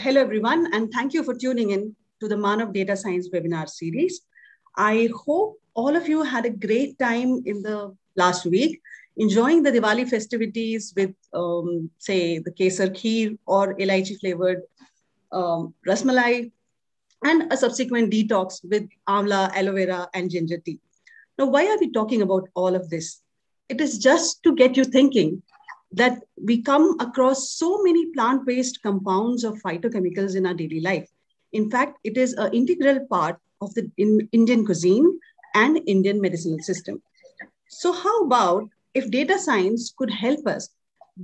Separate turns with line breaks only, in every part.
Hello, everyone, and thank you for tuning in to the Manav Data Science webinar series. I hope all of you had a great time in the last week, enjoying the Diwali festivities with, say, the Kesar Kheer or elaichi flavored rasmalai, and a subsequent detox with amla, aloe vera, and ginger tea. Now, why are we talking about all of this? It is just to get you thinking that we come across so many plant-based compounds of phytochemicals in our daily life. In fact, it is an integral part of the Indian cuisine and Indian medicinal system. So how about if data science could help us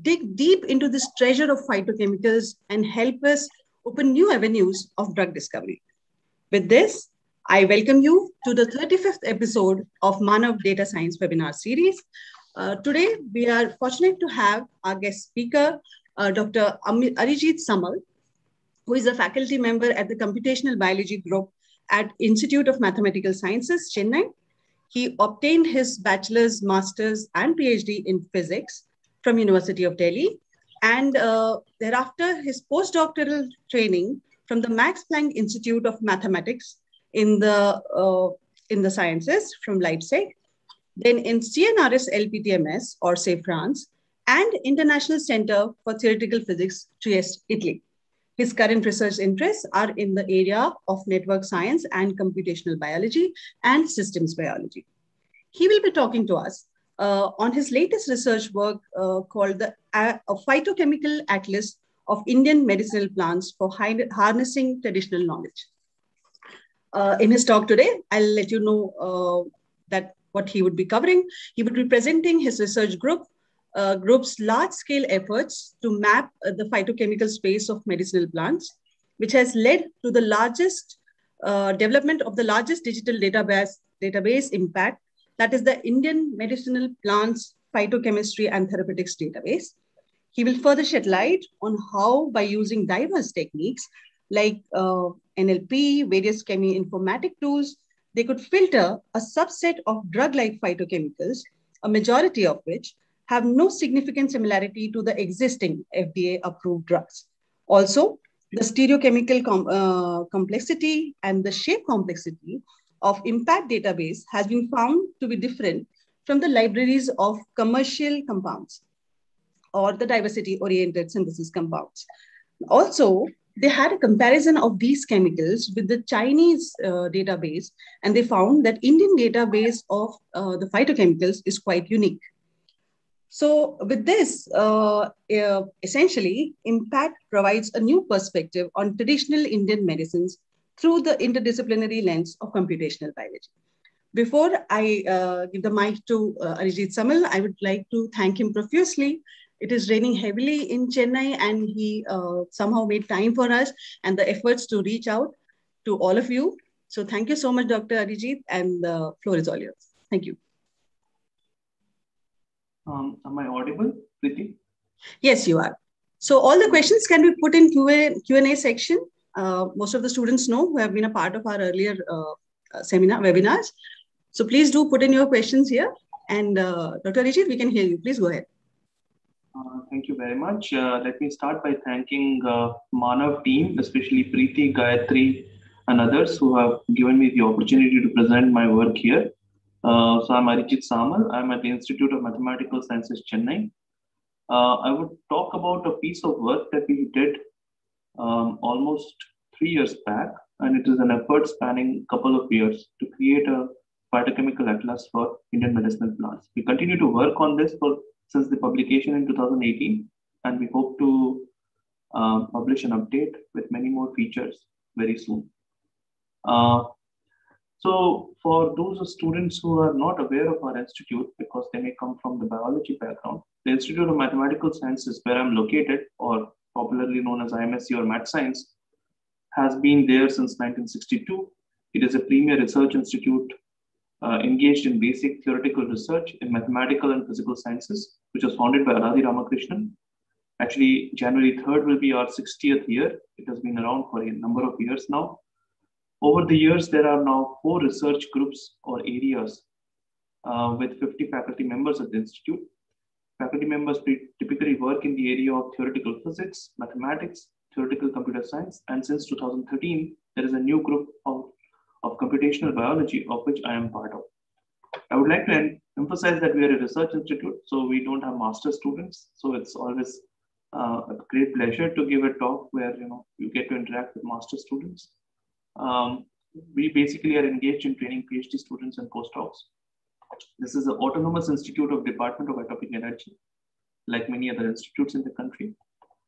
dig deep into this treasure of phytochemicals and help us open new avenues of drug discovery? With this, I welcome you to the 35th episode of Manav Data Science webinar series. Today, we are fortunate to have our guest speaker, Dr. Areejit Samal, who is a faculty member at the Computational Biology Group at Institute of Mathematical Sciences, Chennai. He obtained his bachelor's, master's, and PhD in physics from University of Delhi, and thereafter his postdoctoral training from the Max Planck Institute of Mathematics in the sciences from Leipzig, then in CNRS LPTMS or say France, and International Center for Theoretical Physics, Trieste, Italy. His current research interests are in the area of network science and computational biology and systems biology. He will be talking to us on his latest research work called the Phytochemical Atlas of Indian Medicinal Plants for Harnessing Traditional Knowledge. In his talk today, I'll let you know that what he would be covering. He would be presenting his research group's large-scale efforts to map the phytochemical space of medicinal plants, which has led to the largest development of the largest digital database IMPPAT, that is the Indian Medicinal Plants Phytochemistry and Therapeutics Database. He will further shed light on how, by using diverse techniques like NLP, various cheminformatic tools, they could filter a subset of drug-like phytochemicals, a majority of which have no significant similarity to the existing FDA-approved drugs. Also, the stereochemical complexity and the shape complexity of IMPPAT database has been found to be different from the libraries of commercial compounds or the diversity-oriented synthesis compounds. Also, they had a comparison of these chemicals with the Chinese database, and they found that Indian database of the phytochemicals is quite unique. So with this, essentially, IMPPAT provides a new perspective on traditional Indian medicines through the interdisciplinary lens of computational biology. Before I give the mic to Areejit Samal, I would like to thank him profusely. It is raining heavily in Chennai, and he somehow made time for us and the efforts to reach out to all of you. So thank you so much, Dr. Areejit, and the floor is all yours. Thank you.
Am I audible, Preeti?
Yes, you are. So all the questions can be put in Q&A section. Most of the students know who have been a part of our earlier webinars. So please do put in your questions here. And Dr. Areejit, we can hear you. Please go ahead.
Thank you very much. Let me start by thanking Manav team, especially Preeti, Gayatri, and others who have given me the opportunity to present my work here. So I'm Areejit Samal. I'm at the Institute of Mathematical Sciences, Chennai. I would talk about a piece of work that we did almost 3 years back, and it is an effort spanning a couple of years to create a phytochemical atlas for Indian medicinal plants. We continue to work on this since the publication in 2018, and we hope to publish an update with many more features very soon. So for those students who are not aware of our institute, because they may come from the biology background, the Institute of Mathematical Sciences, where I'm located, or popularly known as IMSc or Math Science, has been there since 1962. It is a premier research institute engaged in basic theoretical research in mathematical and physical sciences, which was founded by Radhi Ramakrishnan. Actually, January 3rd will be our 60th year. It has been around for a number of years now. Over the years, there are now 4 research groups or areas with 50 faculty members at the institute. Faculty members typically work in the area of theoretical physics, mathematics, theoretical computer science, and since 2013, there is a new group of computational biology, of which I am part of. I would like to emphasize that we are a research institute, so we don't have master students. So it's always a great pleasure to give a talk where you get to interact with master students. We basically are engaged in training PhD students and postdocs. This is an autonomous institute of Department of Atomic Energy, like many other institutes in the country.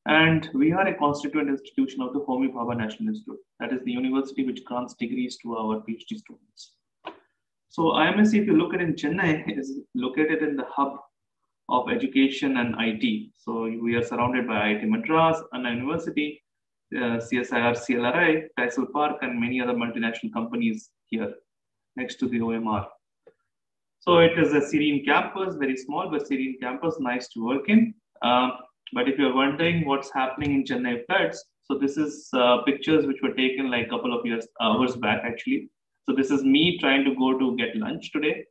And we are a constituent institution of the Homi Bhabha National Institute. That is the university which grants degrees to our PhD students. So IMSc, if you look at it in Chennai, is located in the hub of education and IT. So we are surrounded by IIT Madras, Anna University, CSIR, CLRI, Tysel Park, and many other multinational companies here next to the OMR. So it is a serene campus, very small but serene campus, nice to work in. But if you're wondering what's happening in Chennai floods, so this is pictures which were taken like a couple of hours back actually. So this is me trying to go to get lunch today.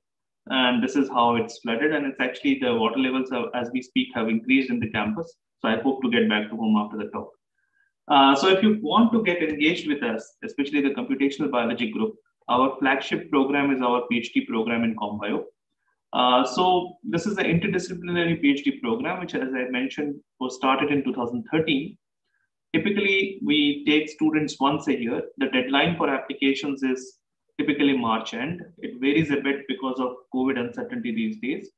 And this is how it's flooded. And it's actually the water levels have, as we speak, have increased in the campus. So I hope to get back to home after the talk. So if you want to get engaged with us, especially the computational biology group, our flagship program is our PhD program in CompBio. So this is an interdisciplinary PhD program, which, as I mentioned, was started in 2013. Typically, we take students once a year. The deadline for applications is typically March end. It varies a bit because of COVID uncertainty these days.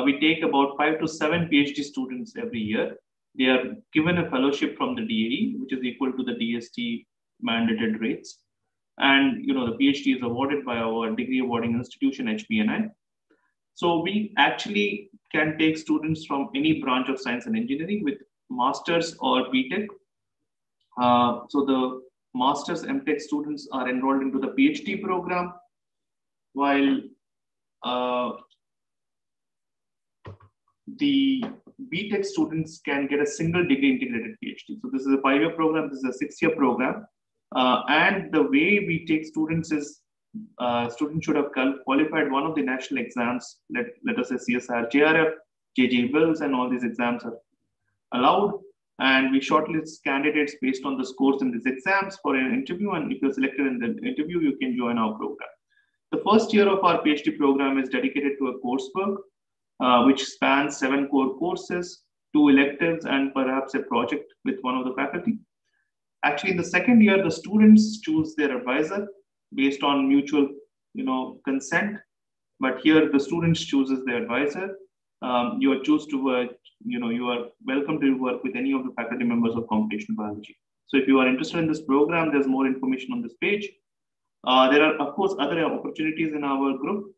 We take about 5 to 7 PhD students every year. They are given a fellowship from the DAE, which is equal to the DST mandated rates. And the PhD is awarded by our degree awarding institution, HPNI. So we actually can take students from any branch of science and engineering with masters or BTech. So the masters MTech students are enrolled into the PhD program, while the BTech students can get a single degree integrated PhD. So this is a 5-year program, this is a 6-year program. And the way we take students is students should have qualified one of the national exams, let us say CSR, JRF, JJ Wills, and all these exams are allowed. And we shortlist candidates based on the scores in these exams for an interview. And if you're selected in the interview, you can join our program. The first year of our PhD program is dedicated to a coursework, which spans 7 core courses, 2 electives, and perhaps a project with one of the faculty. Actually, in the second year, the students choose their advisor based on mutual, consent. But here, the students chooses their advisor. You are welcome to work with any of the faculty members of computational biology. So if you are interested in this program, there's more information on this page. There are, of course, other opportunities in our group.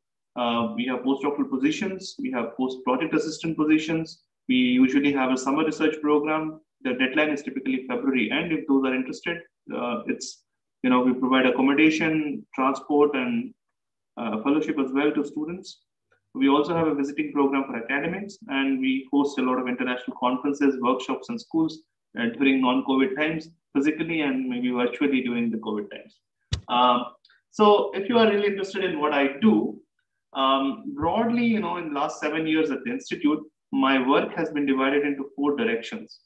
We have postdoctoral positions. We have post-project assistant positions. We usually have a summer research program. The deadline is typically February end. If those are interested, we provide accommodation, transport, and fellowship as well to students. We also have a visiting program for academics, and we host a lot of international conferences, workshops, and schools during non-COVID times, physically and maybe virtually during the COVID times. So if you are really interested in what I do, broadly, in the last 7 years at the Institute, my work has been divided into 4 directions.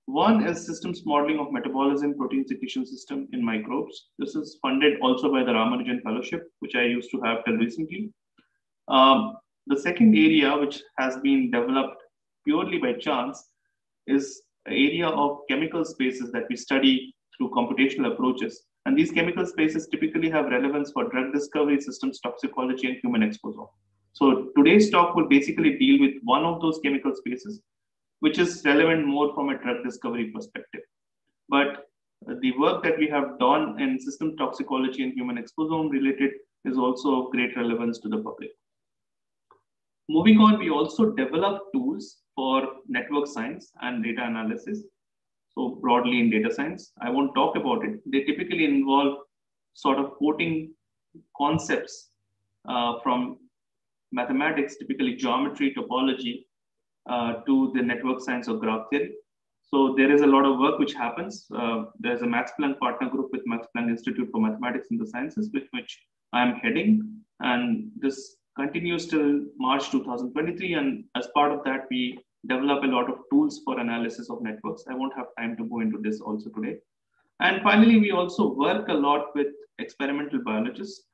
One is systems modeling of metabolism, protein secretion system in microbes. This is funded also by the Ramanujan Fellowship, which I used to have till recently. The second area, which has been developed purely by chance, is the area of chemical spaces that we study through computational approaches. And these chemical spaces typically have relevance for drug discovery, systems toxicology, and human exposome. So today's talk will basically deal with one of those chemical spaces, which is relevant more from a drug discovery perspective. But the work that we have done in system toxicology and human exposome related is also of great relevance to the public. Moving on, we also develop tools for network science and data analysis. So broadly in data science, I won't talk about it. They typically involve sort of quoting concepts from mathematics, typically geometry, topology, to the network science or graph theory. So there is a lot of work which happens. There's a Max Planck partner group with Max Planck Institute for Mathematics and the Sciences, which I'm heading. And this continues till March 2023. And as part of that, we develop a lot of tools for analysis of networks. I won't have time to go into this also today. And finally, we also work a lot with experimental biologists,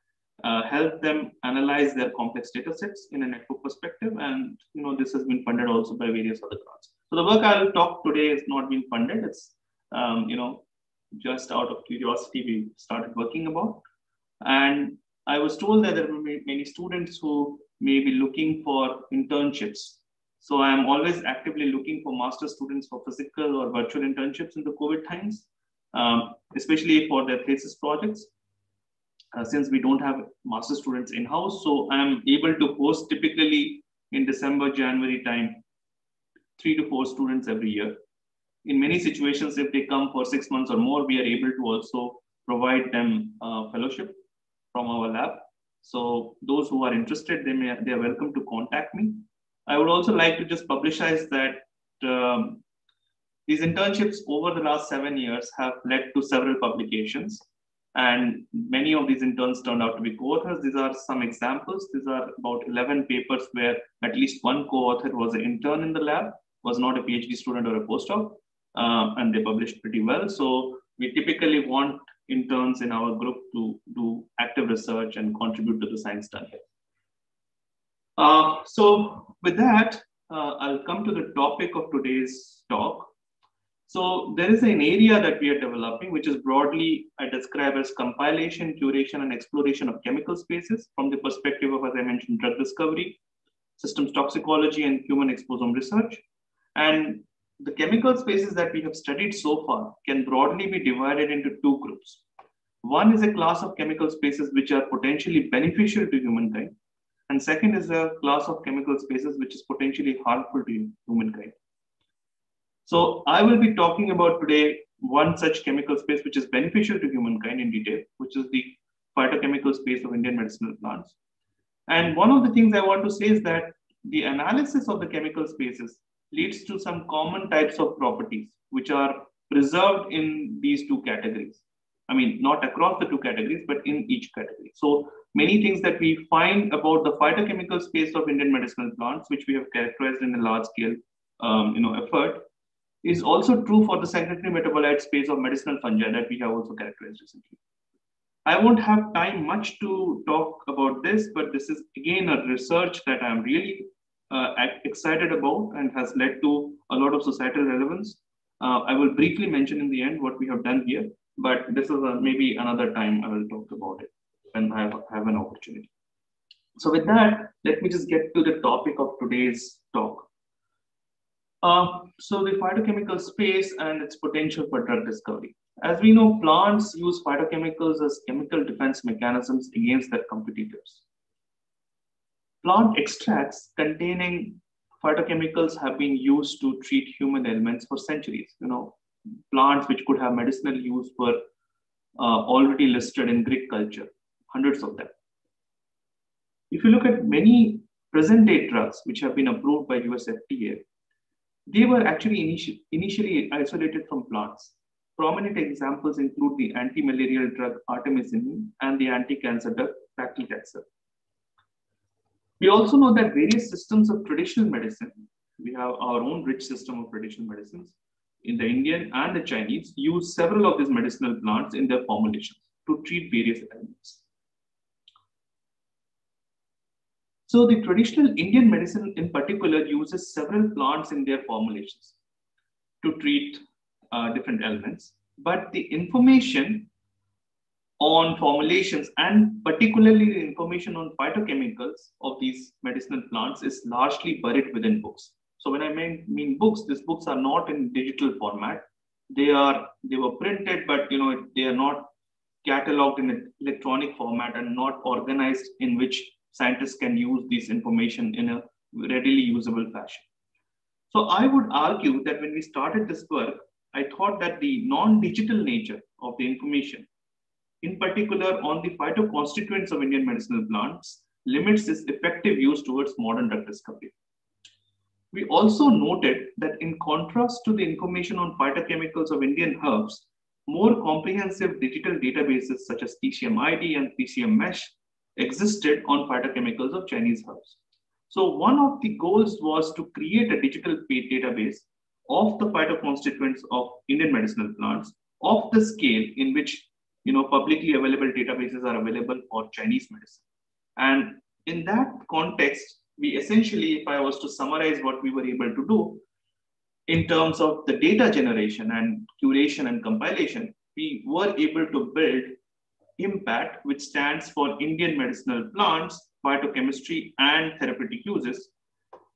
help them analyze their complex data sets in a network perspective. And this has been funded also by various other grants. So the work I'll talk today is not being funded. It's just out of curiosity we started working about. And I was told that there will be many students who may be looking for internships. So I'm always actively looking for master students for physical or virtual internships in the COVID times, especially for their thesis projects. Since we don't have master students in-house, so I'm able to host typically in December, January time, 3 to 4 students every year. In many situations, if they come for 6 months or more, we are able to also provide them fellowship from our lab. So those who are interested, they are welcome to contact me. I would also like to just publicize that these internships over the last 7 years have led to several publications. And many of these interns turned out to be co-authors. These are some examples. These are about 11 papers where at least one co-author was an intern in the lab, was not a PhD student or a postdoc, and they published pretty well. So we typically want interns in our group to do active research and contribute to the science done here. So with that, I'll come to the topic of today's talk. So there is an area that we are developing, which is broadly I describe as compilation, curation, and exploration of chemical spaces from the perspective of, as I mentioned, drug discovery, systems toxicology, and human exposome research. And the chemical spaces that we have studied so far can broadly be divided into 2 groups. One is a class of chemical spaces which are potentially beneficial to humankind. And second is a class of chemical spaces which is potentially harmful to humankind. So I will be talking about today one such chemical space which is beneficial to humankind in detail, which is the phytochemical space of Indian medicinal plants. And one of the things I want to say is that the analysis of the chemical spaces leads to some common types of properties which are preserved in these 2 categories. I mean, not across the 2 categories, but in each category. So many things that we find about the phytochemical space of Indian medicinal plants, which we have characterized in a large scale effort, is also true for the secondary metabolite space of medicinal fungi that we have also characterized recently. I won't have time much to talk about this, but this is again a research that I'm really excited about and has led to a lot of societal relevance. I will briefly mention in the end what we have done here, but this is maybe another time I will talk about it when I have an opportunity. So with that, let me just get to the topic of today's talk. So the phytochemical space and its potential for drug discovery. As we know, plants use phytochemicals as chemical defense mechanisms against their competitors. Plant extracts containing phytochemicals have been used to treat human ailments for centuries. Plants which could have medicinal use were already listed in Greek culture, hundreds of them. If you look at many present-day drugs which have been approved by US FDA, they were actually initially isolated from plants. Prominent examples include the anti-malarial drug artemisinin and the anti-cancer drug paclitaxel. We also know that various systems of traditional medicine, we have our own rich system of traditional medicines, in the Indian and the Chinese, use several of these medicinal plants in their formulations to treat various ailments. So the traditional Indian medicine in particular uses several plants in their formulations to treat different ailments, but the information on formulations and particularly the information on phytochemicals of these medicinal plants is largely buried within books. So when I mean books, these books are not in digital format. They were printed, but they are not cataloged in an electronic format and not organized in which scientists can use this information in a readily usable fashion. So I would argue that when we started this work, I thought that the non-digital nature of the information, in particular on the phytoconstituents of Indian medicinal plants, limits its effective use towards modern drug discovery. We also noted that in contrast to the information on phytochemicals of Indian herbs, more comprehensive digital databases such as TCM ID and TCM Mesh existed on phytochemicals of Chinese herbs. So one of the goals was to create a digital database of the phytoconstituents of Indian medicinal plants of the scale in which publicly available databases are available for Chinese medicine. And in that context, we essentially, if I was to summarize what we were able to do in terms of the data generation and curation and compilation, we were able to build IMPPAT, which stands for Indian Medicinal Plants, Phytochemistry and Therapeutic Uses,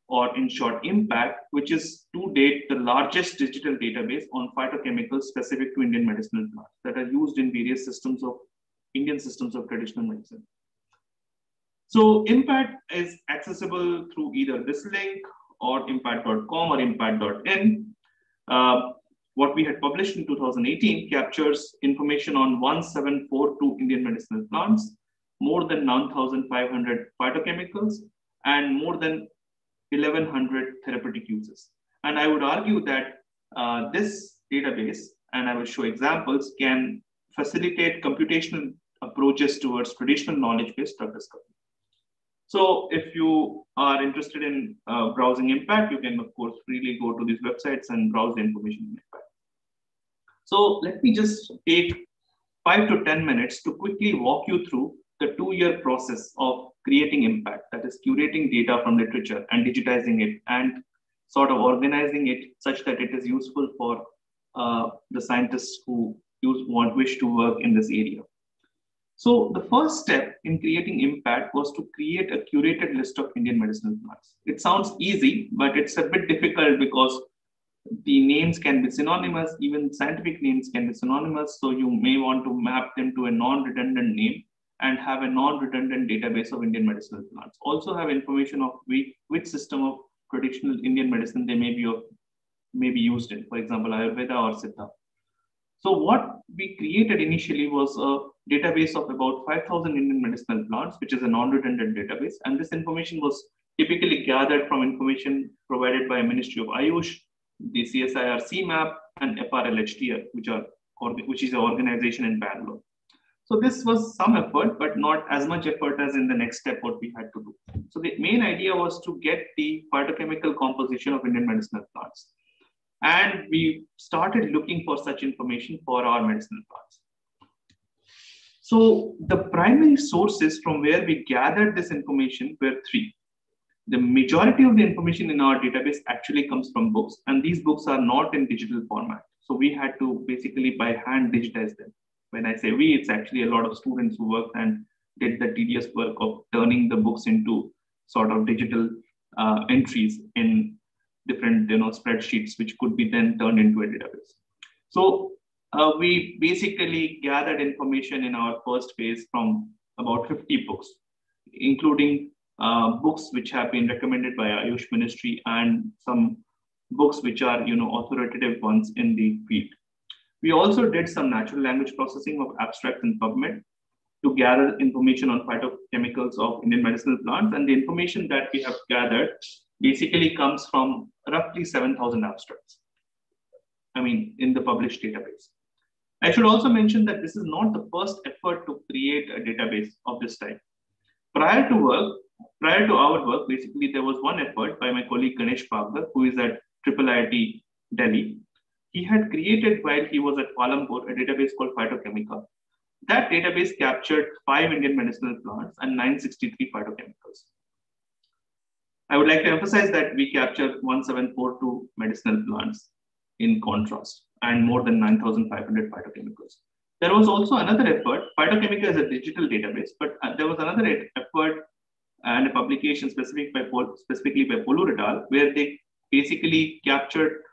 or in short, IMPPAT, which is to date the largest digital database on phytochemicals specific to Indian medicinal plants that are used in various Indian systems of traditional medicine. So IMPPAT is accessible through either this link or imppat.com or imppat.in. What we had published in 2018 captures information on 1742 Indian medicinal plants, more than 9,500 phytochemicals, and more than 1,100 therapeutic uses. And I would argue that this database, and I will show examples, can facilitate computational approaches towards traditional knowledge-based drug discovery. So if you are interested in browsing IMPPAT, you can, of course, freely go to these websites and browse the information in IMPPAT. So let me just take 5 to 10 minutes to quickly walk you through the 2-year process of creating IMPPAT, that is curating data from literature and digitizing it and sort of organizing it such that it is useful for the scientists who wish to work in this area. So the first step in creating IMPPAT was to create a curated list of Indian medicinal plants. It sounds easy, but it's a bit difficult because the names can be synonymous, even scientific names can be synonymous. So you may want to map them to a non-redundant name and have a non-redundant database of Indian medicinal plants. Also have information of which system of traditional Indian medicine they may be used in, for example, Ayurveda or Siddha. So what we created initially was a database of about 5,000 Indian medicinal plants, which is a non-redundant database. And this information was typically gathered from information provided by Ministry of Ayush, the CSIR CMAP, and FRLHTR, which is an organization in Bangalore. So this was some effort, but not as much effort as in the next step what we had to do. So the main idea was to get the phytochemical composition of Indian medicinal plants. And we started looking for such information for our medicinal plants. So the primary sources from where we gathered this information were 3. The majority of the information in our database actually comes from books, and these books are not in digital format. So we had to basically by hand digitize them. When I say we, it's actually a lot of students who worked and did the tedious work of turning the books into sort of digital entries in different spreadsheets, which could be then turned into a database. So we basically gathered information in our first phase from about 50 books, including books which have been recommended by Ayush Ministry and some books which are authoritative ones in the field. We also did some natural language processing of abstracts in PubMed to gather information on phytochemicals of Indian medicinal plants, and the information that we have gathered basically comes from roughly 7,000 abstracts. In the published database. I should also mention that this is not the first effort to create a database of this type. Prior to our work, basically there was one effort by my colleague Ganesh Pavlar, who is at IIIT Delhi. He had created, while he was at Palampur, a database called Phytochemical. That database captured 5 Indian medicinal plants and 963 phytochemicals. I would like to emphasize that we captured 1742 medicinal plants in contrast, and more than 9,500 phytochemicals. There was also another effort. Phytochemical is a digital database, but there was another effort and a publication specifically by Polu et al., where they basically captured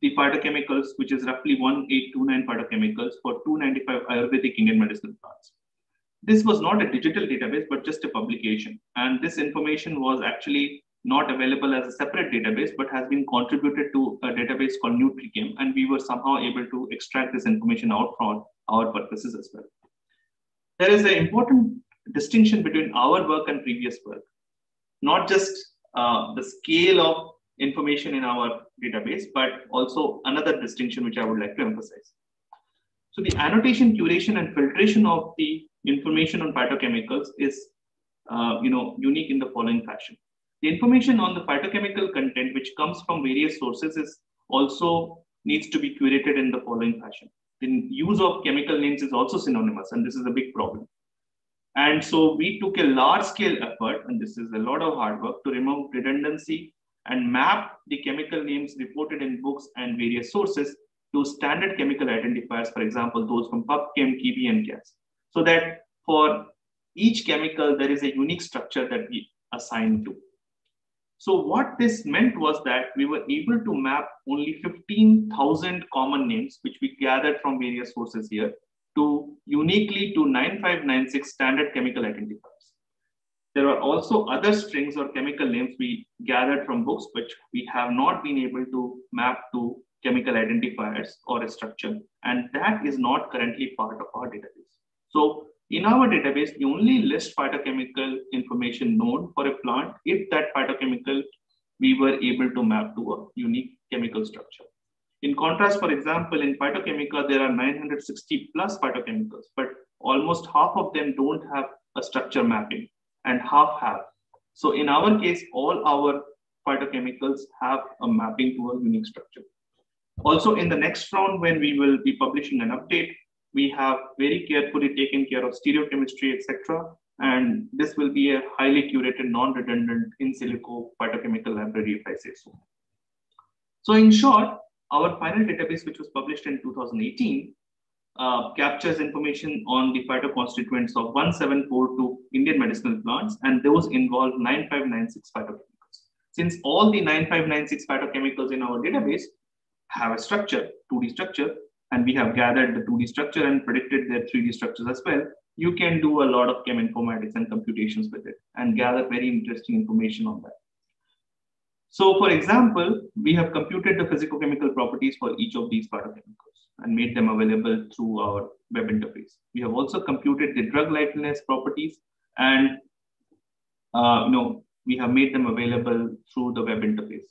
the phytochemicals, which is roughly 1829 phytochemicals for 295 Ayurvedic Indian medicinal plants. This was not a digital database, but just a publication. And this information was actually not available as a separate database, but has been contributed to a database called NutriChem, and we were somehow able to extract this information out for our purposes as well. There is an important distinction between our work and previous work, not just the scale of information in our database, but also another distinction which I would like to emphasize. So the annotation, curation, and filtration of the information on phytochemicals is unique in the following fashion. The information on the phytochemical content, which comes from various sources, is also needs to be curated in the following fashion. The use of chemical names is also synonymous, and this is a big problem. And so we took a large-scale effort, and this is a lot of hard work, to remove redundancy and map the chemical names reported in books and various sources to standard chemical identifiers, for example, those from PubChem, Kiwi, and CAS, so that for each chemical, there is a unique structure that we assign to. So what this meant was that we were able to map only 15,000 common names, which we gathered from various sources here, to uniquely to 9596 standard chemical identifiers. There are also other strings or chemical names we gathered from books, which we have not been able to map to chemical identifiers or a structure, and that is not currently part of our database. So in our database, we only list phytochemical information known for a plant if that phytochemical we were able to map to a unique chemical structure. In contrast, for example, in phytochemical, there are 960 plus phytochemicals, but almost half of them don't have a structure mapping and half have. So in our case, all our phytochemicals have a mapping to a unique structure. Also, in the next round, when we will be publishing an update, we have very carefully taken care of stereochemistry, etc. And this will be a highly curated, non-redundant in silico phytochemical library, if I say so. So in short, our final database, which was published in 2018, captures information on the phytoconstituents of 1742 Indian medicinal plants, and those involve 9596 phytochemicals. Since all the 9596 phytochemicals in our database have a structure, 2D structure, and we have gathered the 2D structure and predicted their 3D structures as well, you can do a lot of cheminformatics and computations with it and gather very interesting information on that. So for example, we have computed the physicochemical properties for each of these phytochemicals and made them available through our web interface. We have also computed the drug likeness properties, and we have made them available through the web interface.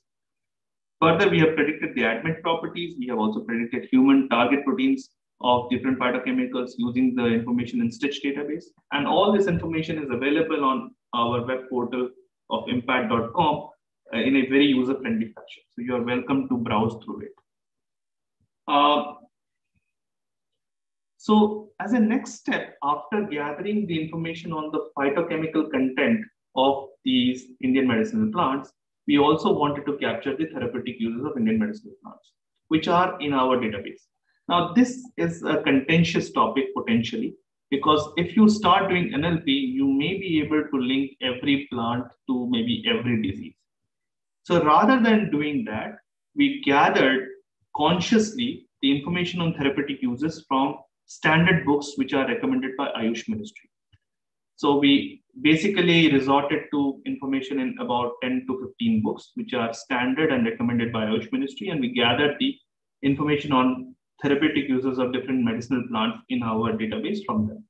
Further, we have predicted the admit properties. We have also predicted human target proteins of different phytochemicals using the information in Stitch database. And all this information is available on our web portal of IMPPAT.com in a very user-friendly fashion. So you are welcome to browse through it. So as a next step, after gathering the information on the phytochemical content of these Indian medicinal plants, we also wanted to capture the therapeutic uses of Indian medicinal plants, which are in our database. Now, this is a contentious topic potentially, because if you start doing NLP, you may be able to link every plant to maybe every disease. So rather than doing that, we gathered consciously the information on therapeutic uses from standard books which are recommended by Ayush Ministry. So we basically resorted to information in about 10 to 15 books, which are standard and recommended by Ayush Ministry, and we gathered the information on therapeutic uses of different medicinal plants in our database from them.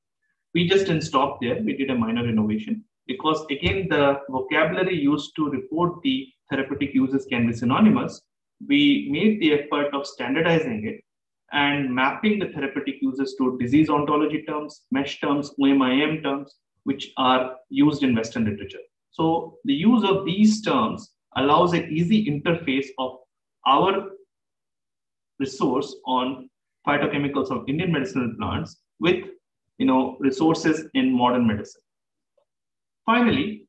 We just didn't stop there. We did a minor innovation because, again, the vocabulary used to report the therapeutic uses can be synonymous. We made the effort of standardizing it and mapping the therapeutic uses to disease ontology terms, mesh terms, OMIM terms, which are used in Western literature. So the use of these terms allows an easy interface of our resource on phytochemicals of Indian medicinal plants with resources in modern medicine. Finally,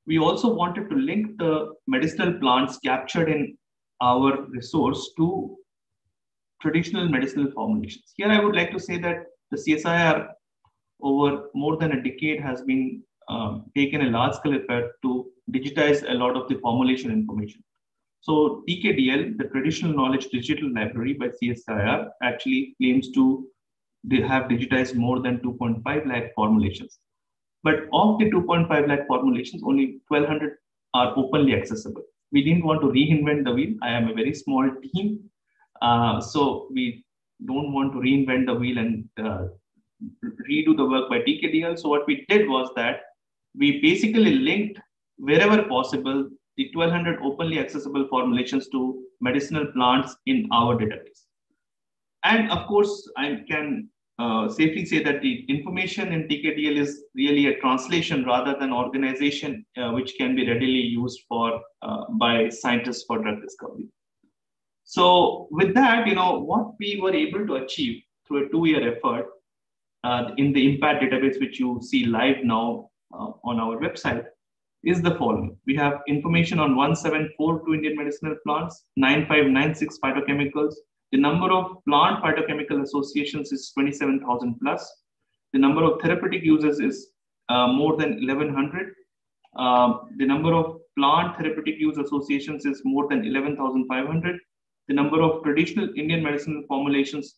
we also wanted to link the medicinal plants captured in our resource to traditional medicinal formulations. Here I would like to say that the CSIR over more than a decade has been taken a large-scale effort to digitize a lot of the formulation information. So TKDL, the Traditional Knowledge Digital Library by CSIR, actually claims to have digitized more than 2.5 lakh formulations. But of the 2.5 lakh formulations, only 1,200 are openly accessible. We didn't want to reinvent the wheel. I am a very small team, so we don't want to reinvent the wheel and redo the work by TKDL. So what we did was that we basically linked wherever possible the 1,200 openly accessible formulations to medicinal plants in our database. And of course, I can safely say that the information in TKDL is really a translation rather than organization, which can be readily used for by scientists for drug discovery. So with that, what we were able to achieve through a 2-year effort in the IMPPAT database, which you see live now on our website, is the following. We have information on 1742 Indian medicinal plants, 9596 phytochemicals. The number of plant phytochemical associations is 27,000 plus. The number of therapeutic uses is more than 1100. The number of plant therapeutic use associations is more than 11,500. The number of traditional Indian medicinal formulations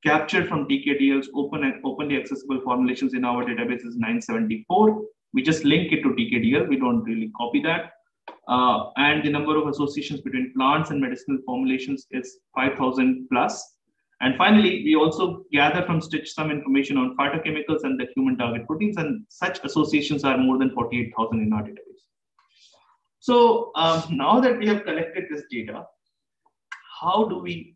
captured from TKDL's openly accessible formulations in our database is 974. We just link it to TKDL. We don't really copy that. And the number of associations between plants and medicinal formulations is 5,000 plus. And finally, we also gather from Stitch some information on phytochemicals and the human target proteins, and such associations are more than 48,000 in our database. So now that we have collected this data, how do we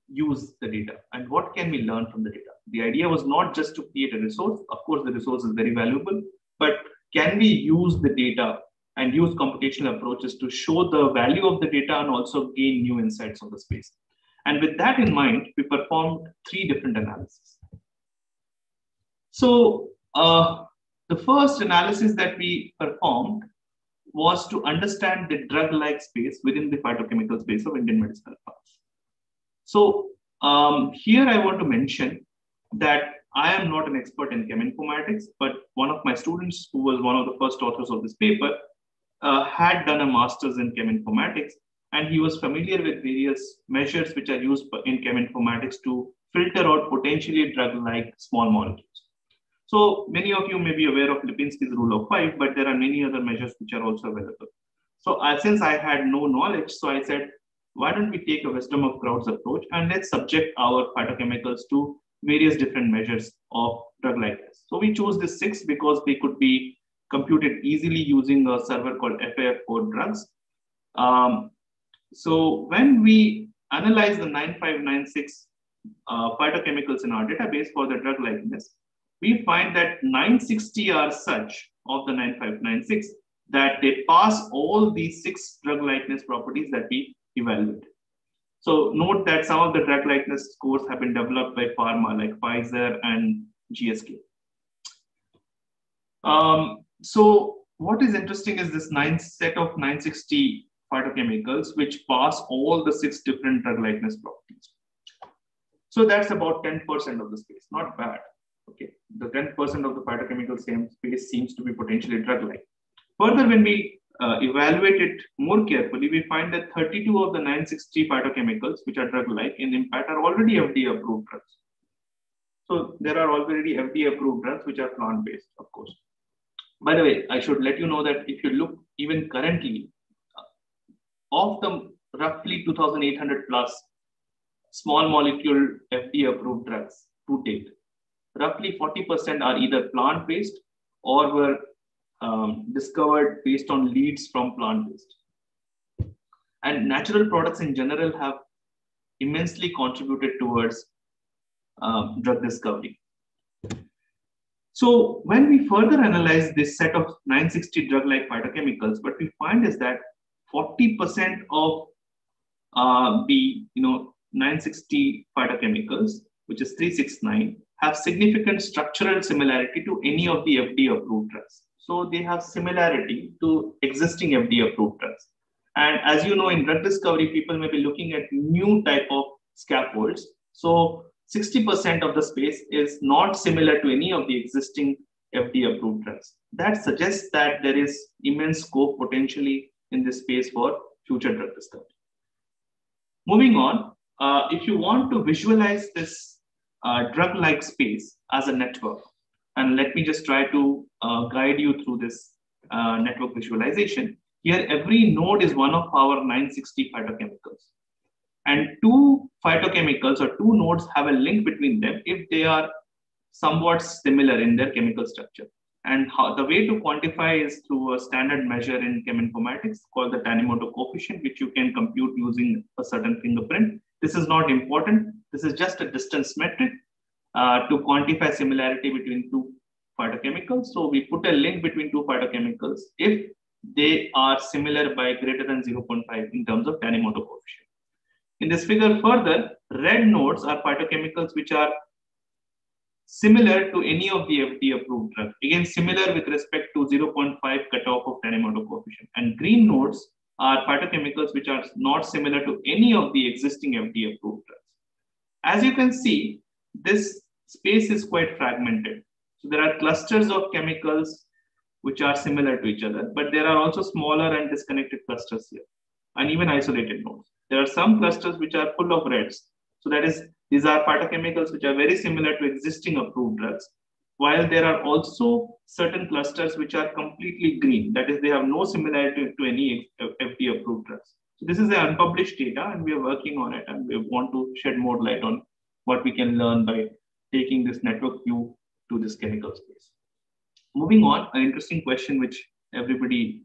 use the data and what can we learn from the data? The idea was not just to create a resource. Of course, the resource is very valuable, but can we use the data and use computational approaches to show the value of the data and also gain new insights on the space? And with that in mind, we performed 3 different analyses. So the first analysis that we performed was to understand the drug-like space within the phytochemical space of Indian medicinal plants. So here I want to mention that I am not an expert in cheminformatics, but one of my students who was one of the first authors of this paper had done a master's in cheminformatics, and he was familiar with various measures which are used in cheminformatics to filter out potentially drug-like small molecules. So many of you may be aware of Lipinski's rule of 5, but there are many other measures which are also available. So since I had no knowledge, so I said, why don't we take a wisdom of crowds approach and let's subject our phytochemicals to various different measures of drug likeness. So we chose the 6 because they could be computed easily using a server called FAF4 drugs. So when we analyze the 9596 phytochemicals in our database for the drug likeness, we find that 960 are such of the 9596 that they pass all these 6 drug likeness properties that we evaluate. So note that some of the drug likeness scores have been developed by pharma like Pfizer and GSK. So what is interesting is this set of 960 phytochemicals which pass all the 6 different drug likeness properties. So that's about 10% of the space, not bad. Okay, the 10% of the phytochemical space seems to be potentially drug-like. Further, when we evaluate it more carefully, we find that 32 of the 960 phytochemicals which are drug-like in IMPPAT are already FDA-approved drugs. So there are already FDA-approved drugs which are plant-based, of course. By the way, I should let you know that if you look even currently, of the roughly 2,800 plus small molecule FDA-approved drugs to date, roughly 40% are either plant-based or were discovered based on leads from plant-based. And natural products in general have immensely contributed towards drug discovery. So when we further analyze this set of 960 drug-like phytochemicals, what we find is that 40% of the 960 phytochemicals, which is 369, have significant structural similarity to any of the FDA-approved drugs. So they have similarity to existing FDA-approved drugs. And as you know, in drug discovery, people may be looking at new type of scaffolds. So 60% of the space is not similar to any of the existing FDA-approved drugs. That suggests that there is immense scope potentially in this space for future drug discovery. Moving on, if you want to visualize this drug-like space as a network, and let me just try to guide you through this network visualization. Here, every node is one of our 960 phytochemicals. And 2 phytochemicals or 2 nodes have a link between them if they are somewhat similar in their chemical structure. And the way to quantify is through a standard measure in cheminformatics called the Tanimoto coefficient, which you can compute using a certain fingerprint. This is not important. This is just a distance metric. to quantify similarity between two phytochemicals. So we put a link between two phytochemicals if they are similar by greater than 0.5 in terms of Tanimoto coefficient. In this figure further, red nodes are phytochemicals which are similar to any of the FDA approved drugs. Again, similar with respect to 0.5 cutoff of Tanimoto coefficient. And green nodes are phytochemicals which are not similar to any of the existing FDA approved drugs. As you can see, this space is quite fragmented. So there are clusters of chemicals which are similar to each other, but there are also smaller and disconnected clusters here, and even isolated nodes. There are some clusters which are full of reds. So that is, these are phytochemicals which are very similar to existing approved drugs, while there are also certain clusters which are completely green. That is, they have no similarity to any FDA approved drugs. So this is the unpublished data, and we are working on it, and we want to shed more light on what we can learn by taking this network view to this chemical space. Moving on, an interesting question which everybody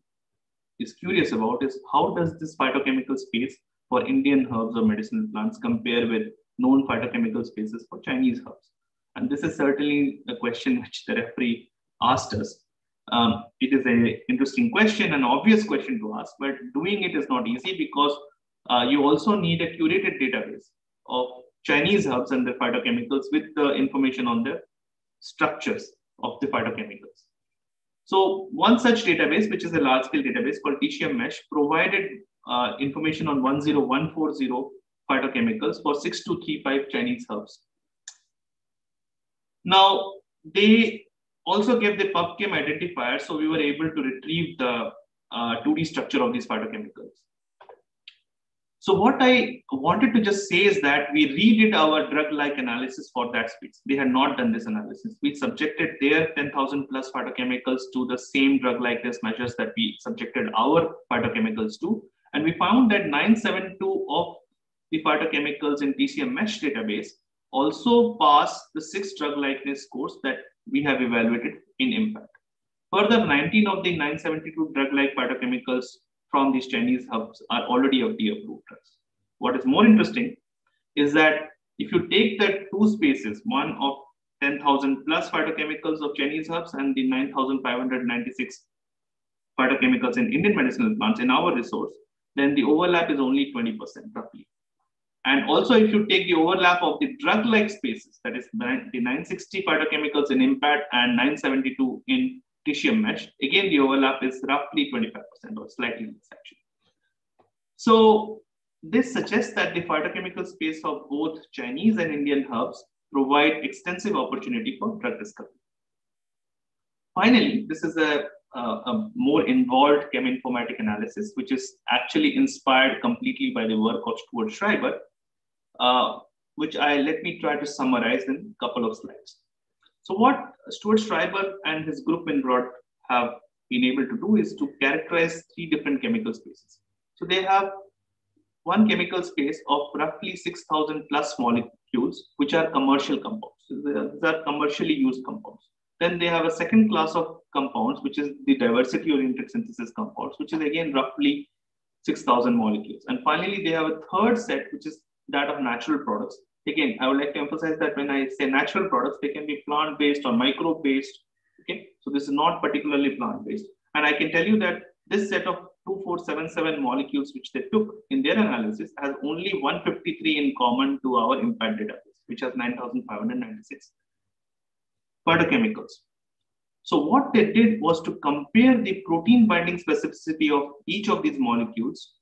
is curious about is how does this phytochemical space for Indian herbs or medicinal plants compare with known phytochemical spaces for Chinese herbs? And this is certainly a question which the referee asked us. It is an interesting question, an obvious question to ask, but doing it is not easy because you also need a curated database of Chinese herbs and their phytochemicals with the information on the structures of the phytochemicals. So one such database, which is a large-scale database called TCM-MESH, provided information on 10140 phytochemicals for 6235 Chinese herbs. Now, they also gave the PubChem identifier, so we were able to retrieve the 2D structure of these phytochemicals. So what I wanted to just say is that we redid our drug-like analysis for that space. They had not done this analysis. We subjected their 10,000 plus phytochemicals to the same drug-likeness measures that we subjected our phytochemicals to. And we found that 972 of the phytochemicals in TCM-MESH database also pass the 6 drug-likeness scores that we have evaluated in IMPPAT. Further, 19 of the 972 drug-like phytochemicals from these Chinese herbs are already FDA approved drugs. What is more interesting is that if you take the two spaces, one of 10,000 plus phytochemicals of Chinese herbs and the 9,596 phytochemicals in Indian medicinal plants in our resource, then the overlap is only 20% roughly. And also, if you take the overlap of the drug-like spaces, that is the 960 phytochemicals in IMPPAT and 972 in TCM-MESH, again, the overlap is roughly 25% or slightly less actually. So this suggests that the phytochemical space of both Chinese and Indian herbs provide extensive opportunity for drug discovery. Finally, this is a more involved cheminformatic analysis, which is actually inspired completely by the work of Stuart Schreiber, which let me try to summarize in a couple of slides. So what Stuart Schreiber and his group in broad have been able to do is to characterize 3 different chemical spaces. So they have one chemical space of roughly 6,000 plus molecules, which are commercial compounds. So these are commercially used compounds. Then they have a second class of compounds, which is the diversity-oriented synthesis compounds, which is again roughly 6,000 molecules. And finally, they have a third set, which is that of natural products. Again, I would like to emphasize that when I say natural products, they can be plant-based or microbe-based. Okay, so this is not particularly plant-based. And I can tell you that this set of 2477 molecules which they took in their analysis has only 153 in common to our IMPPAT database, which has 9,596 phytochemicals. So what they did was to compare the protein binding specificity of each of these molecules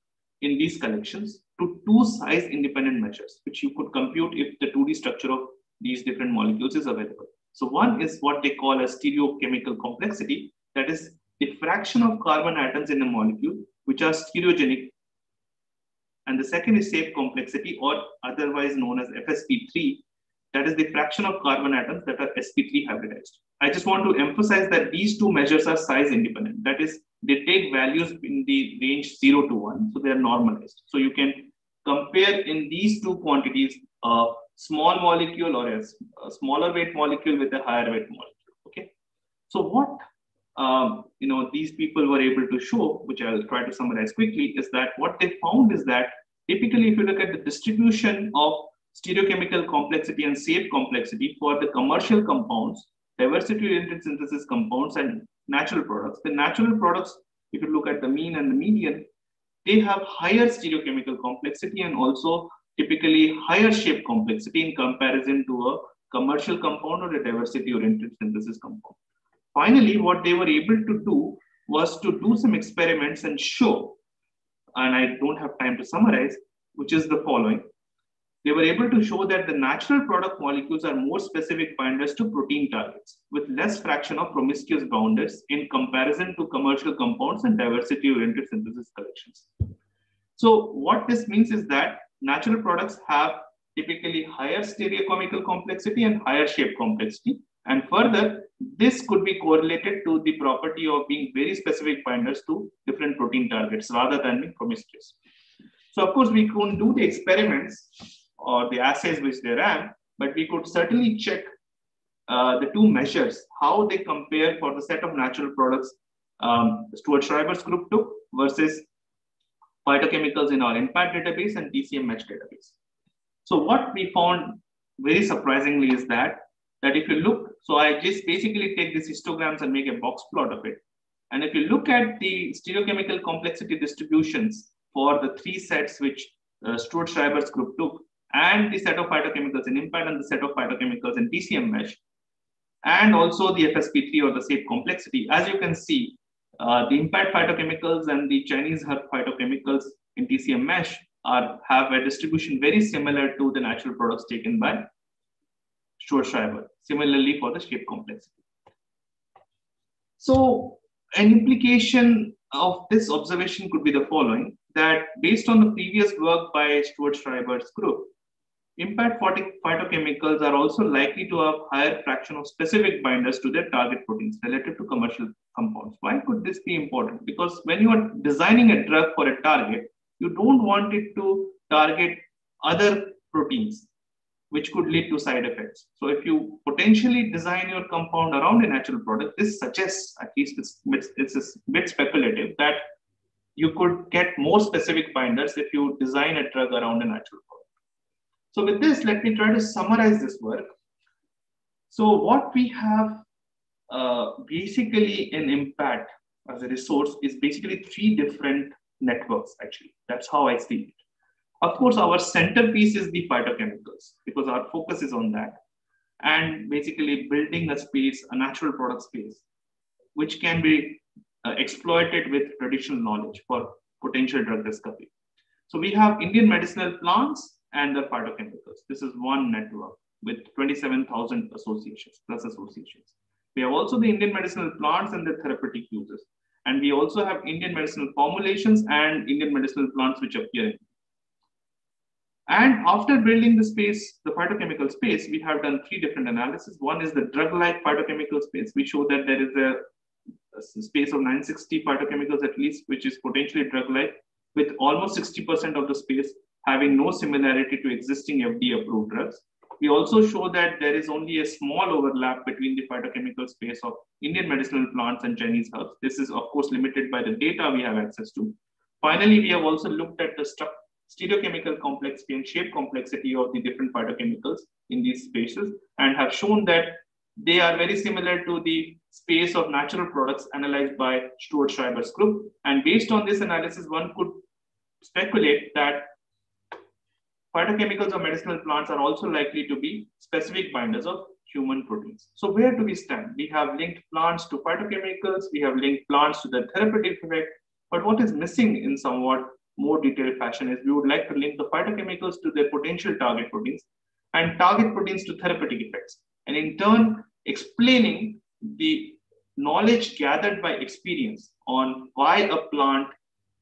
in these collections to 2 size independent measures, which you could compute if the 2D structure of these different molecules is available. So one is what they call a stereochemical complexity, that is the fraction of carbon atoms in a molecule which are stereogenic. And the second is shape complexity, or otherwise known as FSP3, that is the fraction of carbon atoms that are sp3 hybridized. I just want to emphasize that these 2 measures are size independent. That is, they take values in the range 0 to 1, so they are normalized. So you can compare in these 2 quantities a small molecule or a smaller weight molecule with a higher weight molecule. Okay, so what these people were able to show, which I'll try to summarize quickly, is that what they found is that typically, if you look at the distribution of stereochemical complexity and shape complexity for the commercial compounds, diversity-oriented synthesis compounds, and natural products. The natural products, if you look at the mean and the median, they have higher stereochemical complexity and also typically higher shape complexity in comparison to a commercial compound or a diversity-oriented synthesis compound. Finally, what they were able to do was to do some experiments and show, and I don't have time to summarize, which is the following. They were able to show that the natural product molecules are more specific binders to protein targets with less fraction of promiscuous bounders in comparison to commercial compounds and diversity-oriented synthesis collections. So what this means is that natural products have typically higher stereochemical complexity and higher shape complexity. And further, this could be correlated to the property of being very specific binders to different protein targets rather than being promiscuous. So of course, we couldn't do the experiments or the assays which they ran, but we could certainly check the two measures, how they compare for the set of natural products Stewart-Schreiber's group took versus phytochemicals in our IMPPAT database and TCM match database. So what we found very surprisingly is that if you look, so I just basically take these histograms and make a box plot of it. And if you look at the stereochemical complexity distributions for the three sets which Stewart-Schreiber's group took, and the set of phytochemicals in IMPPAT and the set of phytochemicals in TCM mesh, and also the FSP3 or the shape complexity, as you can see, the IMPPAT phytochemicals and the Chinese herb phytochemicals in TCM mesh have a distribution very similar to the natural products taken by Stewart-Schreiber, similarly for the shape complexity. So an implication of this observation could be the following, that based on the previous work by Stewart-Schreiber's group, IMPPAT phytochemicals are also likely to have higher fraction of specific binders to their target proteins relative to commercial compounds. Why could this be important? Because when you are designing a drug for a target, you don't want it to target other proteins, which could lead to side effects. So if you potentially design your compound around a natural product, this suggests, at least it's a bit speculative, that you could get more specific binders if you design a drug around a natural product. So with this, let me try to summarize this work. So what we have basically in IMPPAT as a resource is basically three different networks, actually. That's how I see it. Of course, our centerpiece is the phytochemicals because our focus is on that. And basically building a space, a natural product space, which can be exploited with traditional knowledge for potential drug discovery. So we have Indian Medicinal Plants and the phytochemicals. This is one network with 27,000 associations, plus associations. We have also the Indian Medicinal Plants and the therapeutic uses. And we also have Indian medicinal formulations and Indian medicinal plants which appear in. And after building the space, the phytochemical space, we have done three different analyses. One is the drug-like phytochemical space. We show that there is a space of 960 phytochemicals at least, which is potentially drug-like, with almost 60% of the space having no similarity to existing FDA-approved drugs. We also show that there is only a small overlap between the phytochemical space of Indian medicinal plants and Chinese herbs. This is, of course, limited by the data we have access to. Finally, we have also looked at the stereochemical complexity and shape complexity of the different phytochemicals in these spaces and have shown that they are very similar to the space of natural products analyzed by Stewart-Schreiber's group. And based on this analysis, one could speculate that phytochemicals or medicinal plants are also likely to be specific binders of human proteins. So where do we stand? We have linked plants to phytochemicals, we have linked plants to the therapeutic effect, but what is missing in somewhat more detailed fashion is we would like to link the phytochemicals to their potential target proteins and target proteins to therapeutic effects, and in turn explaining the knowledge gathered by experience on why a plant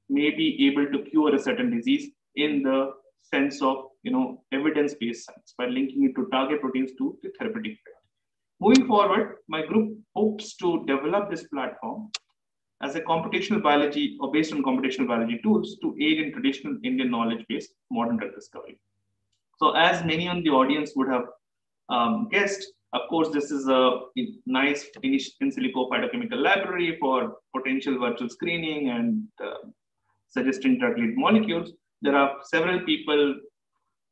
may be able to cure a certain disease in the sense of evidence-based science by linking it to target proteins to the therapeutic effect. Moving forward, my group hopes to develop this platform as a computational biology or based on computational biology tools to aid in traditional Indian knowledge-based modern drug discovery. So as many on the audience would have guessed, of course, this is a nice in silico phytochemical library for potential virtual screening and suggesting drug lead molecules. There are several people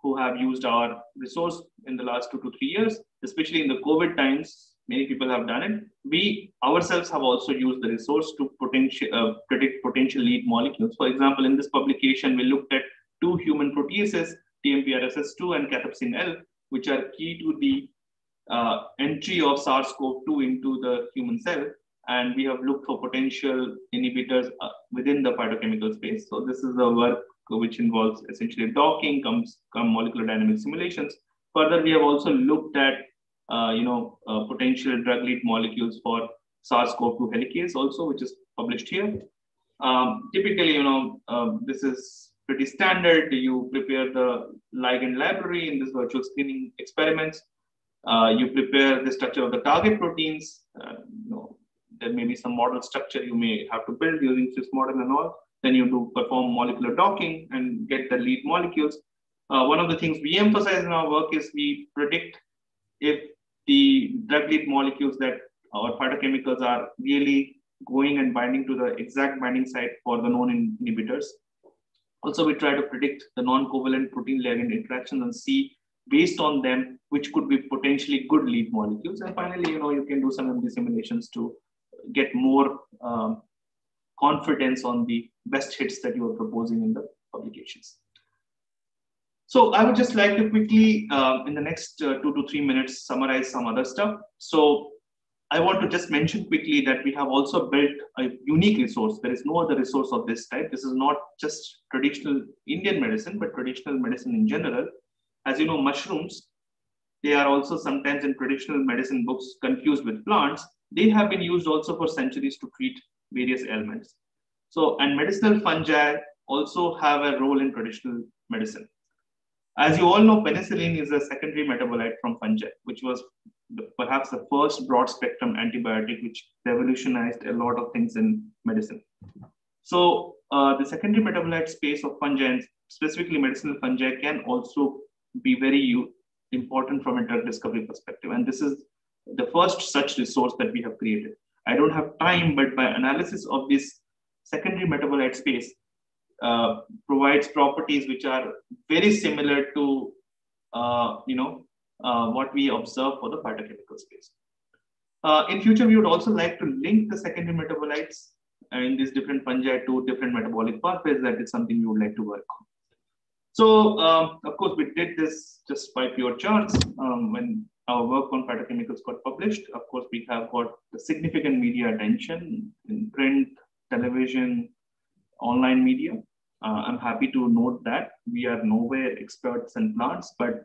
who have used our resource in the last 2 to 3 years, especially in the COVID times. Many people have done it. We ourselves have also used the resource to predict potential lead molecules. For example, in this publication, we looked at 2 human proteases, TMPRSS2 and cathepsin L, which are key to the entry of SARS-CoV-2 into the human cell. And we have looked for potential inhibitors within the phytochemical space. So this is the work which involves essentially docking, molecular dynamic simulations. Further, we have also looked at potential drug lead molecules for SARS-CoV-2 helicase also, which is published here. Typically, this is pretty standard. You prepare the ligand library in this virtual screening experiments. You prepare the structure of the target proteins. There may be some model structure you may have to build using Swiss model and all. Then you do perform molecular docking and get the lead molecules. One of the things we emphasize in our work is we predict if the drug lead molecules that our phytochemicals are really going and binding to the exact binding site for the known inhibitors. Also, we try to predict the non-covalent protein ligand interactions and see based on them which could be potentially good lead molecules. And finally, you can do some MD simulations to get more confidence on the best hits that you are proposing in the publications. So I would just like to quickly, in the next 2 to 3 minutes, summarize some other stuff. So I want to just mention quickly that we have also built a unique resource. There is no other resource of this type. This is not just traditional Indian medicine, but traditional medicine in general. As you know, mushrooms, they are also sometimes in traditional medicine books confused with plants. They have been used also for centuries to treat various ailments. So, and medicinal fungi also have a role in traditional medicine. As you all know, penicillin is a secondary metabolite from fungi, which was perhaps the first broad spectrum antibiotic, which revolutionized a lot of things in medicine. So the secondary metabolite space of fungi, and specifically medicinal fungi, can also be very important from a drug discovery perspective. And this is the first such resource that we have created. I don't have time, but by analysis of this secondary metabolite space, provides properties which are very similar to what we observe for the phytochemical space. In future, we would also like to link the secondary metabolites in these different fungi to different metabolic pathways. That is something we would like to work on. So, of course, we did this just by pure chance. When our work on phytochemicals got published, of course, we have got the significant media attention in print, television, online media. I'm happy to note that we are nowhere experts in plants, but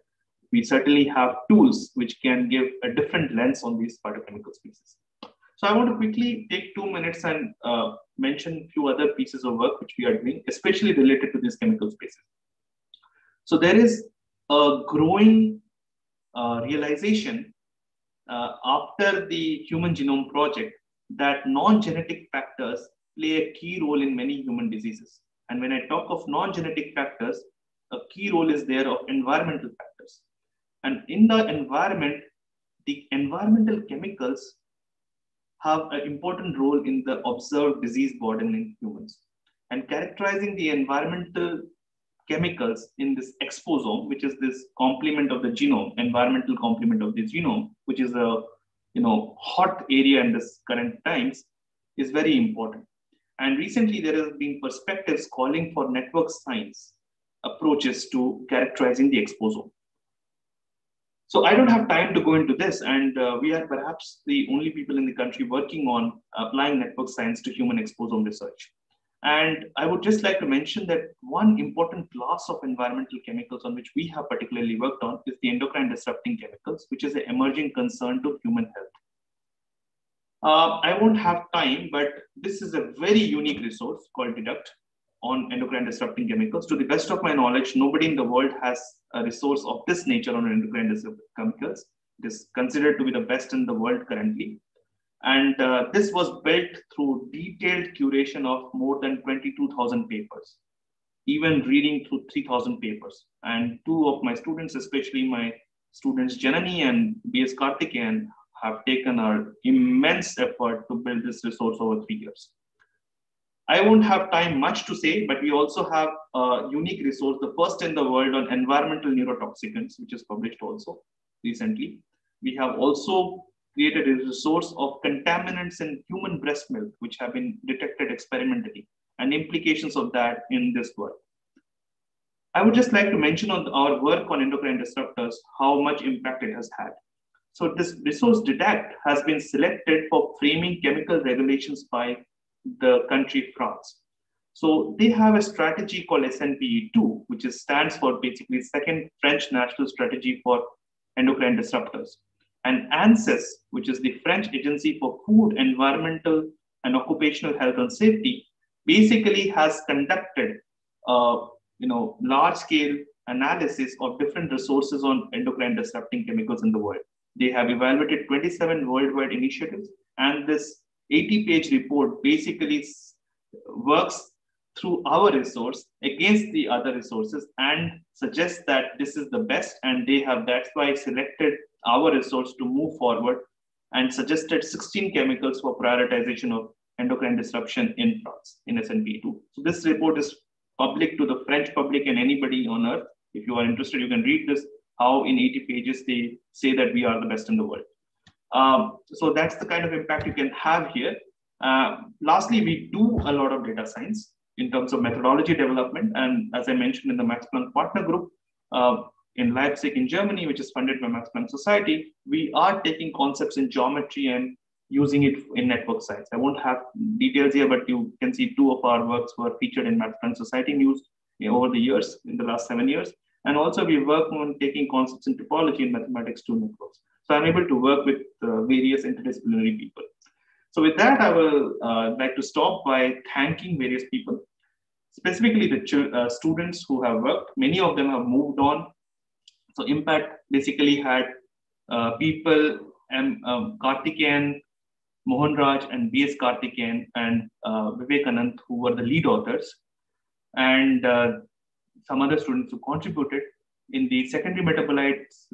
we certainly have tools which can give a different lens on these phytochemical species. So I want to quickly take 2 minutes and mention a few other pieces of work which we are doing, especially related to these chemical spaces. So there is a growing realization after the Human Genome Project that non-genetic factors play a key role in many human diseases. And when I talk of non-genetic factors, a key role is there of environmental factors. And in the environment, the environmental chemicals have an important role in the observed disease burden in humans. And characterizing the environmental chemicals in this exposome, which is this complement of the genome, environmental complement of the genome, which is a hot area in this current times, is very important. And recently, there has been perspectives calling for network science approaches to characterizing the exposome. So I don't have time to go into this, and we are perhaps the only people in the country working on applying network science to human exposome research. And I would just like to mention that one important class of environmental chemicals on which we have particularly worked on is the endocrine disrupting chemicals, which is an emerging concern to human health. I won't have time, but this is a very unique resource called DEDUCT on endocrine disrupting chemicals. To the best of my knowledge, nobody in the world has a resource of this nature on endocrine disrupting chemicals. It is considered to be the best in the world currently. And this was built through detailed curation of more than 22,000 papers, even reading through 3,000 papers. And two of my students, especially my students Janani and B.S. Karthikeyan, have taken an immense effort to build this resource over 3 years. I won't have time much to say, but we also have a unique resource, the first in the world on environmental neurotoxicants, which is published also recently. We have also created a resource of contaminants in human breast milk, which have been detected experimentally, and implications of that in this work. I would just like to mention on our work on endocrine disruptors, how much impact it has had. So this resource DEDUCT has been selected for framing chemical regulations by the country France. So they have a strategy called SNPE2, which stands for basically Second French National Strategy for Endocrine Disruptors. And ANSES, which is the French Agency for Food, Environmental and Occupational Health and Safety, basically has conducted large-scale analysis of different resources on endocrine disrupting chemicals in the world. They have evaluated 27 worldwide initiatives, and this 80-page report basically works through our resource against the other resources and suggests that this is the best, and that's why selected our resource to move forward and suggested 16 chemicals for prioritization of endocrine disruption in France in SNP2. So this report is public to the French public and anybody on earth. If you are interested, you can read this, how in 80 pages they say that we are the best in the world. So that's the kind of impact you can have here. Lastly, we do a lot of data science in terms of methodology development. And as I mentioned in the Max Planck Partner Group in Leipzig in Germany, which is funded by Max Planck Society, we are taking concepts in geometry and using it in network science. I won't have details here, but you can see 2 of our works were featured in Max Planck Society news over the years, in the last 7 years. And also we work on taking concepts in topology and mathematics to networks. So I'm able to work with various interdisciplinary people. So with that, I will like to stop by thanking various people, specifically the students who have worked. Many of them have moved on. So IMPPAT basically had people, Karthikeyan, Mohanraj and B.S. Karthikeyan and Vivekanand, who were the lead authors, and some other students who contributed in the secondary metabolites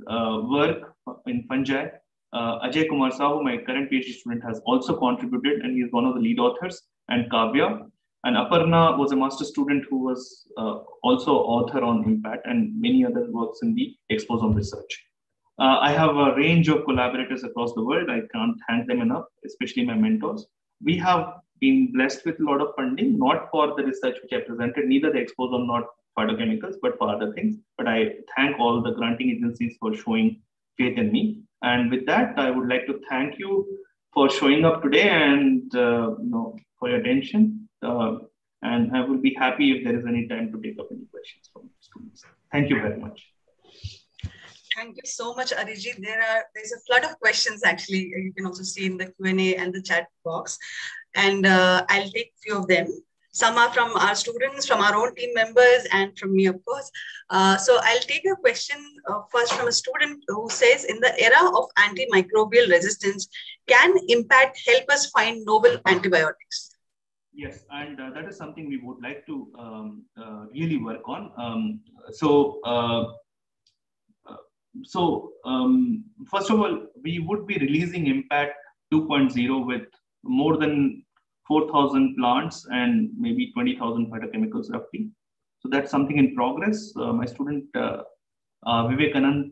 work in fungi. Ajay Kumar Sahu, my current PhD student, has also contributed, and he is one of the lead authors, and Kavya. And Aparna was a master student who was also author on IMPPAT and many other works in the Exposome research. I have a range of collaborators across the world. I can't thank them enough, especially my mentors. We have been blessed with a lot of funding, not for the research which I presented, neither the Exposome nor phytochemicals, but for other things. But I thank all the granting agencies for showing faith in me. And with that, I would like to thank you for showing up today and for your attention. And I will be happy if there is any time to take up any questions from students. Thank you very much.
Thank you so much, Areejit. There's a flood of questions, actually. You can also see in the Q&A and the chat box. And I'll take a few of them. Some are from our students, from our own team members, and from me, of course. So I'll take a question first from a student who says, in the era of antimicrobial resistance, can IMPPAT help us find novel antibiotics?
Yes, and that is something we would like to really work on. First of all, we would be releasing IMPPAT 2.0 with more than 4,000 plants and maybe 20,000 phytochemicals roughly. So that's something in progress. My student Vivekanand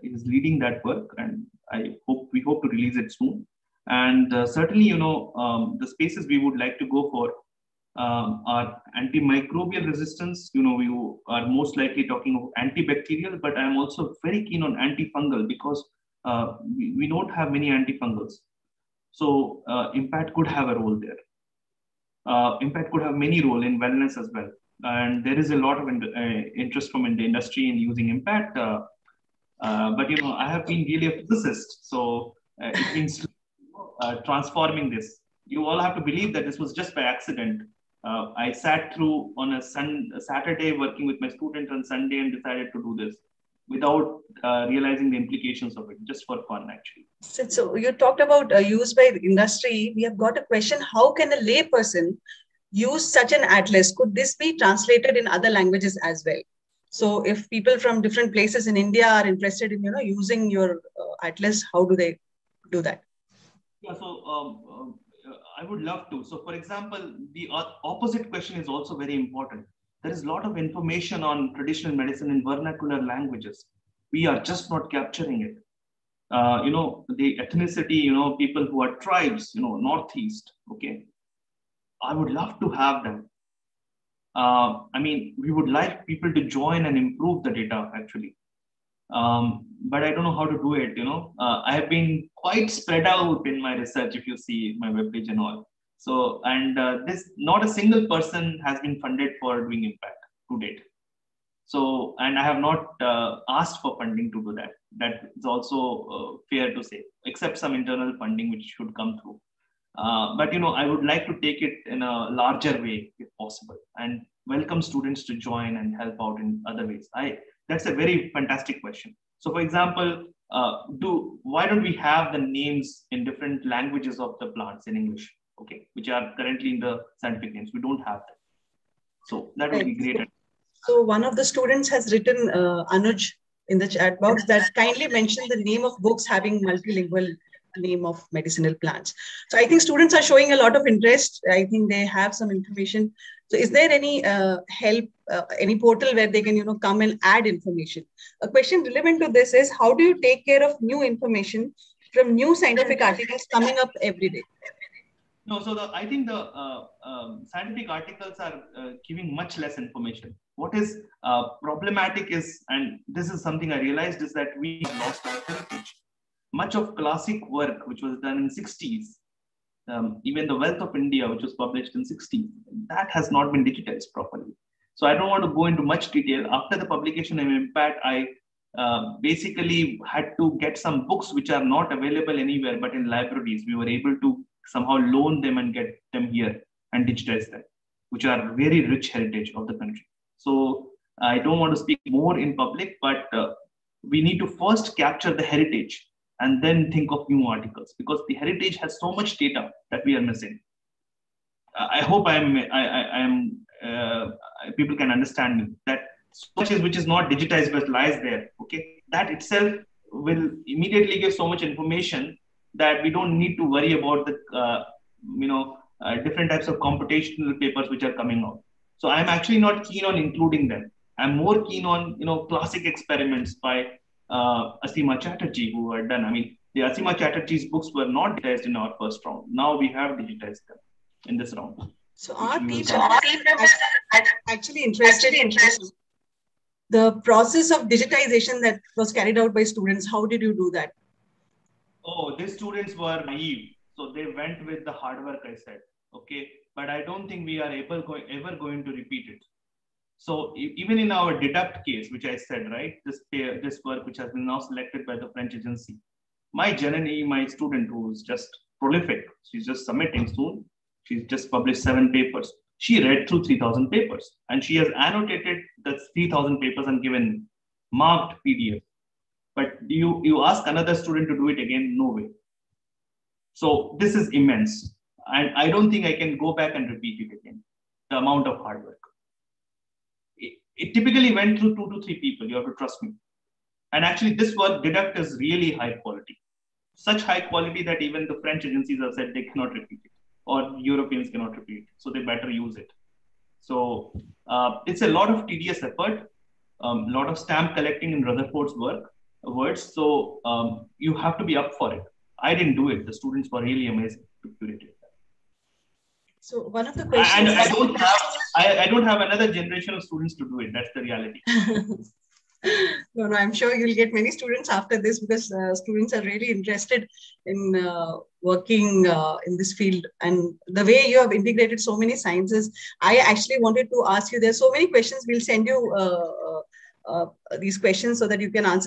is leading that work, and we hope to release it soon. And certainly, the spaces we would like to go for are antimicrobial resistance. We are most likely talking of antibacterial, but I'm also very keen on antifungal because we don't have many antifungals. So IMPPAT could have a role there. IMPPAT could have many roles in wellness as well. And there is a lot of interest from the industry in using IMPPAT. But I have been really a physicist, so it means transforming this. You all have to believe that this was just by accident. I sat through on a Saturday working with my students on Sunday and decided to do this without realizing the implications of it, just for fun, actually.
So you talked about use by the industry. We have got a question: how can a lay person use such an atlas? Could this be translated in other languages as well? So if people from different places in India are interested in using your atlas, how do they do that?
Yeah, so I would love to. So for example, the opposite question is also very important. There is a lot of information on traditional medicine in vernacular languages. We are just not capturing it. The ethnicity, people who are tribes, Northeast, okay. I would love to have them. We would like people to join and improve the data actually. But I don't know how to do it, I have been quite spread out in my research, if you see my webpage and all. So, and this, not a single person has been funded for doing impact to date. So, and I have not asked for funding to do that. That is also fair to say, except some internal funding which should come through. But I would like to take it in a larger way if possible, and welcome students to join and help out in other ways. That's a very fantastic question. So, for example, why don't we have the names in different languages of the plants in English, okay, which are currently in the scientific names? We don't have that. So that would be great.
So one of the students has written, Anuj, in the chat box, that kindly mentioned the name of books having multilingual name of medicinal plants. So I think students are showing a lot of interest. I think they have some information. So is there any help, any portal where they can, come and add information? A question relevant to this is, how do you take care of new information from new scientific articles coming up every day?
No, so I think the scientific articles are giving much less information. What is problematic is, and this is something I realized, is that we lost our heritage. Much of classic work, which was done in 60s, even the Wealth of India, which was published in 60s, that has not been digitized properly. So I don't want to go into much detail. After the publication of IMPPAT, I basically had to get some books which are not available anywhere but in libraries. We were able to somehow loan them and get them here and digitize them, which are very rich heritage of the country. So I don't want to speak more in public, but we need to first capture the heritage and then think of new articles, because the heritage has so much data that we are missing. I hope people can understand me, that so much which is not digitized but lies there. Okay, that itself will immediately give so much information that we don't need to worry about the different types of computational papers which are coming out. So I'm actually not keen on including them. I'm more keen on classic experiments by Asima Chatterjee, who are done. The Asima Chatterjee's books were not digitized in our first round. Now we have digitized them in this round.
So our people are actually interested in the process of digitization that was carried out by students. How did you do that?
Oh, these students were naive. So they went with the hard work, I said. Okay. But I don't think we are ever going to repeat it. So even in our DEDUCT case, which I said, right, this work which has been now selected by the French agency, my Janani, my student who is just prolific, she's just submitting soon. She's just published 7 papers. She read through 3,000 papers and she has annotated the 3,000 papers and given marked PDF. But you ask another student to do it again? No way. So this is immense. And I don't think I can go back and repeat it again, the amount of hard work. It typically went through 2 to 3 people, you have to trust me. And actually this work, DEDUCT, is really high quality. Such high quality that even the French agencies have said they cannot repeat it, or Europeans cannot repeat it, so they better use it. So it's a lot of tedious effort, a lot of stamp collecting in Rutherford's words. So you have to be up for it. I didn't do it. The students were really amazing to curate it.
So one of the questions,
and I don't have another generation of students to do it. That's the reality.
No, I'm sure you'll get many students after this, because students are really interested in working in this field. And the way you have integrated so many sciences, I actually wanted to ask you, there's so many questions. We'll send you these questions so that you can answer